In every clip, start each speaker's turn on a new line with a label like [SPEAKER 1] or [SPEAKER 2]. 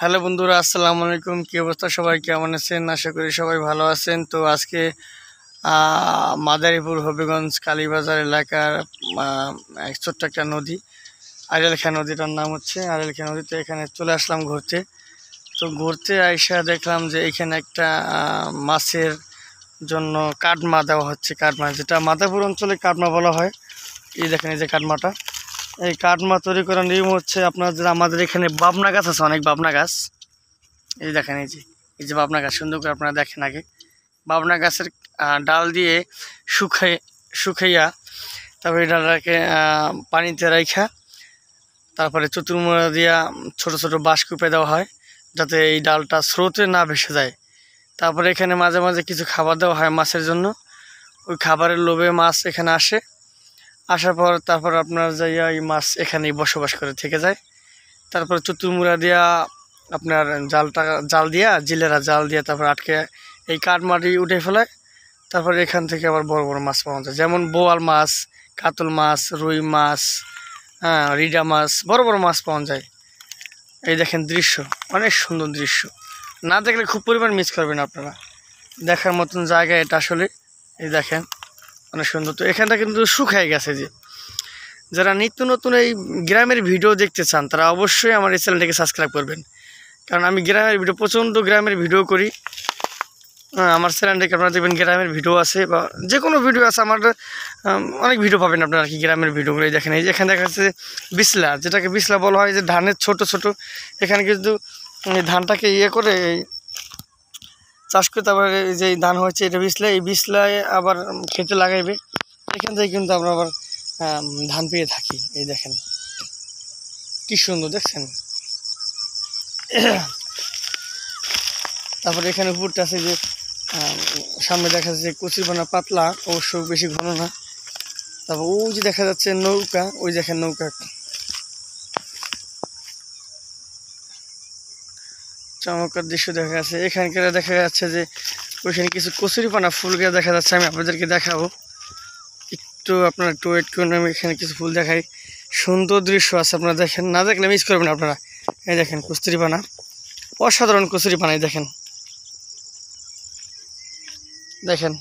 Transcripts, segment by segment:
[SPEAKER 1] Hello বন্ধুরা, আসসালামু আলাইকুম। কী অবস্থা, সবাই কেমন আছেন? আশা করি সবাই ভালো আছেন। তো আজকে মাদারীপুর হবিগঞ্জ কালীবাজার এলাকার এক ছোট্ট একটা নদী, আড়িয়াল খাঁ নদীটার নাম হচ্ছে আড়িয়াল খাঁ নদী। তো এখানে চলে আসলাম ঘুরতে। তো ঘুরতে আইসা দেখলাম যে এখানে একটা মাছের জন্য কাটমা দেওয়া হচ্ছে। কাটমা, যেটা মাদারীপুর অঞ্চলে কাটমা বলা হয়। এই দেখেন, এই যে কাটমাটা, এই কাটমা তৈরি করার নিয়ম হচ্ছে আপনাদের আমাদের এখানে বাবনা গাছ আছে, অনেক বাবনা গাছ। এই দেখেন, এই যে বাবনা গাছ, সুন্দর করে আপনারা দেখেন। আগে বাবনা গাছের ডাল দিয়ে শুকাইয়া তারপরে এই ডালটাকে পানিতে রাইখা তারপরে চতুর্মুড়া দিয়া ছোট ছোট বাঁশ কুপে দেওয়া হয়, যাতে এই ডালটা স্রোতে না ভেসে যায়। তারপরে এখানে মাঝে মাঝে কিছু খাবার দেওয়া হয় মাছের জন্য। ওই খাবারের লোভে মাছ এখানে আসে। আসার পর তারপর আপনার যাইয়া এই মাছ এখানেই বসবাস করে থেকে যায়। তারপর চতুর্মুড়া দিয়া আপনার জাল দিয়া জিলেরা জাল দিয়া তারপর আটকে এই কাঠমাটি উঠে ফেলায়। তারপর এখান থেকে আবার বড় বড় মাছ পাওয়া যায়, যেমন বোয়াল মাছ, কাতল মাছ, রুই মাছ, রিডা মাছ, বড় বড় মাছ পাওয়া যায়। এই দেখেন দৃশ্য, অনেক সুন্দর দৃশ্য, না দেখলে খুব পরিমাণ মিস করবেন আপনারা। দেখার মতন জায়গা এটা আসলে। এই দেখেন, অনেক সুন্দর। তো এখানটা কিন্তু শুকায় গেছে। যে যারা নিত্য নতুন এই গ্রামের ভিডিও দেখতে চান তারা অবশ্যই আমার এই চ্যানেলটাকে সাবস্ক্রাইব করবেন, কারণ আমি গ্রামের ভিডিও, প্রচণ্ড গ্রামের ভিডিও করি। আমার চ্যানেলটাকে আপনারা দেখবেন, গ্রামের ভিডিও আছে বা যে কোনো ভিডিও আছে আমার, অনেক ভিডিও পাবেন আপনারা আর কি গ্রামের ভিডিওগুলো। দেখেন, এই যে এখানে দেখা যাচ্ছে বিসলা, যেটাকে বিসলা বলা হয়, যে ধানের ছোট ছোট। এখানে কিন্তু ধানটাকে করে চাষ করে তারপরে যে ধান হয়েছে এটা বিসলা, এই বিসলায় আবার খেতে লাগাইবে। এখান থেকে কিন্তু আমরা আবার ধান পেয়ে থাকি। এই দেখেন কি সুন্দর, দেখছেন। তারপরে এখানে উপরটা আছে যে সামনে দেখা যাচ্ছে কচুরিপানা, পাতলা, অবশ্য বেশি ঘন না। তারপর ওই যে দেখা যাচ্ছে নৌকা, ওই দেখেন নৌকা, চমৎকার দৃশ্য দেখা যাচ্ছে। এখানকার দেখা যাচ্ছে যে ওইখানে কিছু কচুরিপানা ফুল গাছ দেখা যাচ্ছে, আমি আপনাদেরকে দেখাবো। একটু ওয়েট করুন, আমি এখানে কিছু ফুল দেখাই। সুন্দর দৃশ্য আছে, আপনারা দেখেন, না দেখলে মিস করবেন আপনারা। এই দেখেন কচুরিপানা, অসাধারণ কচুরিপানা। এই দেখেন, দেখেন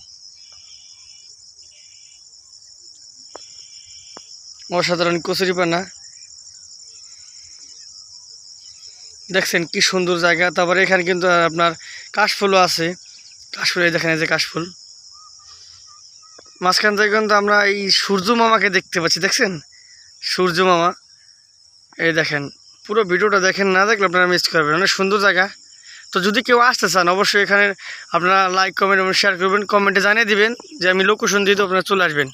[SPEAKER 1] অসাধারণ কচুরিপানা, দেখছেন কি সুন্দর জায়গা। তারপরে এখানে কিন্তু আপনার কাশফুলও আছে। কাশফুল, এই দেখেন, এই যে কাশফুল। মাঝখান থেকে কিন্তু আমরা এই সূর্য মামাকে দেখতে পাচ্ছি, দেখছেন সূর্য মামা। এই দেখেন, পুরো ভিডিওটা দেখেন, না দেখলে আপনারা মিস করবেন। অনেক সুন্দর জায়গা। তো যদি কেউ আসতে চান অবশ্যই এখানে আপনারা লাইক, কমেন্ট এবং শেয়ার করবেন। কমেন্টে জানিয়ে দিবেন যে আমি লোকেশন দিয়ে, তো আপনারা চলে আসবেন।